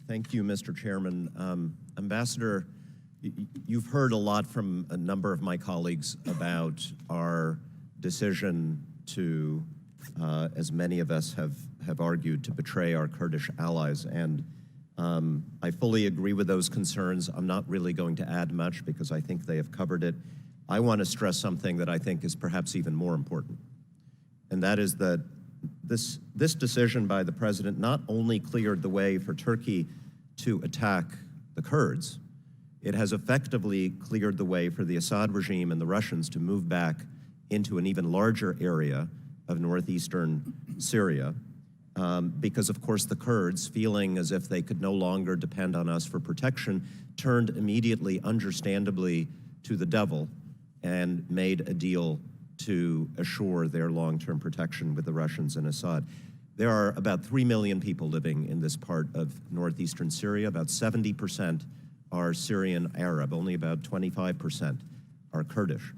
Thank you, Mr. Chairman. Ambassador, you've heard a lot from a number of my colleagues about our decision to, as many of us have argued, to betray our Kurdish allies. And I fully agree with those concerns. I'm not really going to add much because I think they have covered it. I want to stress something that I think is perhaps even more important, and that is that this decision by the president not only cleared the way for Turkey to attack the Kurds, it has effectively cleared the way for the Assad regime and the Russians to move back into an even larger area of northeastern Syria, because of course the Kurds, feeling as if they could no longer depend on us for protection, turned immediately, understandably, to the devil and made a deal to assure their long-term protection with the Russians and Assad. There are about 3 million people living in this part of northeastern Syria. About 70% are Syrian Arab. Only about 25% are Kurdish.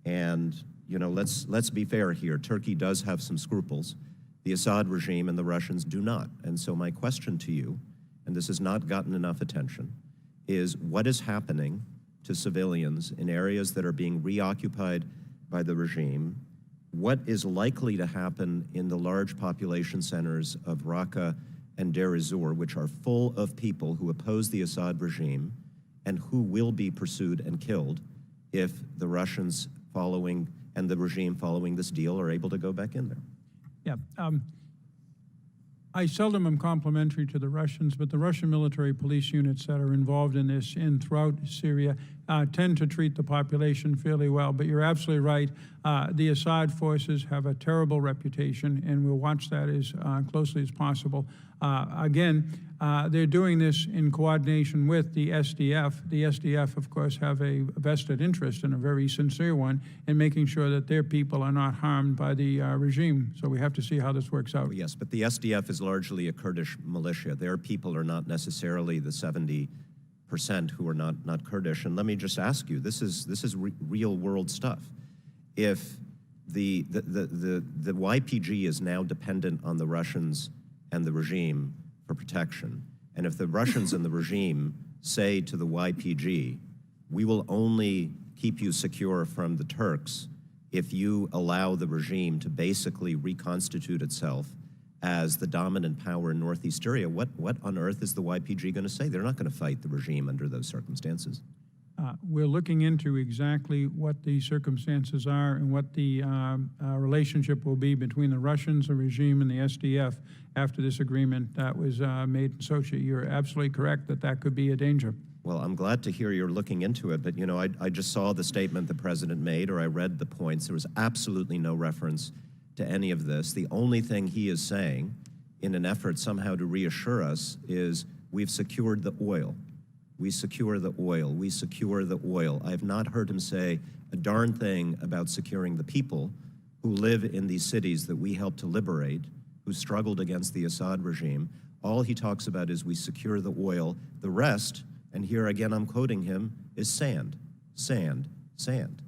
And you know, let's be fair here. Turkey does have some scruples. The Assad regime and the Russians do not. And so my question to you, and this has not gotten enough attention, is what is happening to civilians in areas that are being reoccupied by the regime? What is likely to happen in the large population centers of Raqqa and Deir ez-Zor, which are full of people who oppose the Assad regime and who will be pursued and killed if the Russians following and the regime following this deal are able to go back in there? Yeah. I seldom am complimentary to the Russians, but the Russian military police units that are involved in this throughout Syria tend to treat the population fairly well. But you're absolutely right. The Assad forces have a terrible reputation, and we'll watch that as closely as possible. Again, they're doing this in coordination with the SDF. The SDF, of course, have a vested interest, and a very sincere one, in making sure that their people are not harmed by the regime. So we have to see how this works out. Yes, but the SDF is largely a Kurdish militia. Their people are not necessarily the 70% who are not Kurdish. And let me just ask you, this is real world stuff. If the YPG is now dependent on the Russians and the regime for protection, and if the Russians and the regime say to the YPG, we will only keep you secure from the Turks if you allow the regime to basically reconstitute itself as the dominant power in northeast Syria, what on earth is the YPG going to say? They're not going to fight the regime under those circumstances. We're looking into exactly what the circumstances are and what the relationship will be between the Russians, the regime, and the SDF after this agreement that was made in Sochi. You're absolutely correct that that could be a danger. Well, I'm glad to hear you're looking into it, but you know, I just saw the statement the president made, or I read the points. There was absolutely no reference to any of this. The only thing he is saying, in an effort somehow to reassure us, is we've secured the oil. We secure the oil. We secure the oil. I have not heard him say a darn thing about securing the people who live in these cities that we helped to liberate, who struggled against the Assad regime. All he talks about is we secure the oil. The rest, and here again I'm quoting him, is sand, sand, sand.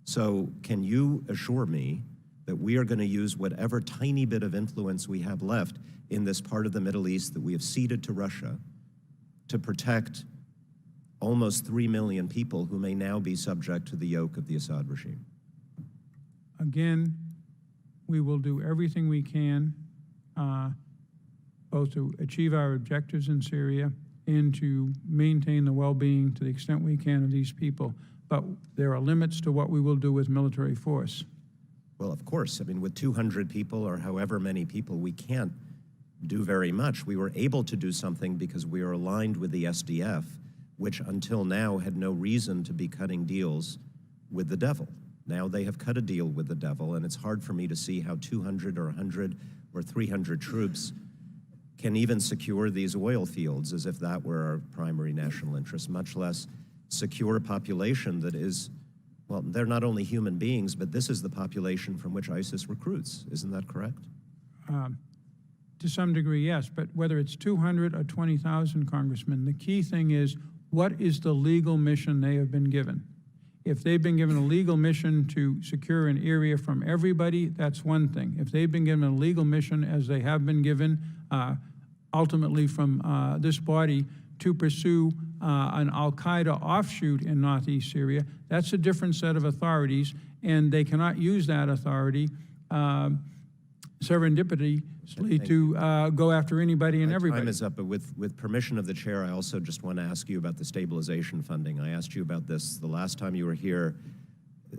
So can you assure me that we are going to use whatever tiny bit of influence we have left in this part of the Middle East that we have ceded to Russia to protect almost 3 million people who may now be subject to the yoke of the Assad regime? Again, we will do everything we can, both to achieve our objectives in Syria and to maintain the well-being to the extent we can of these people. But there are limits to what we will do with military force. Well, of course. I mean, with 200 people or however many people, we can't do very much. We were able to do something because we are aligned with the SDF, which until now had no reason to be cutting deals with the devil. Now they have cut a deal with the devil, and it's hard for me to see how 200 or 100 or 300 troops can even secure these oil fields as if that were our primary national interest, much less secure a population that is, well, they're not only human beings, but this is the population from which ISIS recruits. Isn't that correct? To some degree, yes, but whether it's 200 or 20,000, Congressman, the key thing is, what is the legal mission they have been given? If they've been given a legal mission to secure an area from everybody, that's one thing. If they've been given a legal mission, as they have been given, ultimately from this body to pursue an al-Qaeda offshoot in northeast Syria. That's a different set of authorities, and they cannot use that authority serendipitously to go after anybody and My everybody. time is up, but with permission of the chair, I also just want to ask you about the stabilization funding. I asked you about this the last time you were here.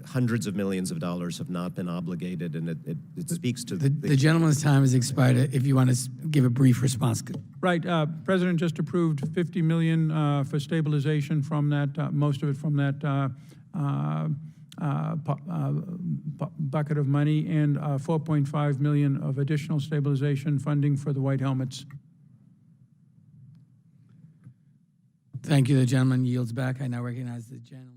Hundreds of millions of dollars have not been obligated, and it speaks to The gentleman's time has expired. If you want to give a brief response. Right, President just approved $50 million for stabilization from that, most of it from that bucket of money, and $4.5 million of additional stabilization funding for the white helmets. Thank you. The gentleman yields back. I now recognize the gentleman.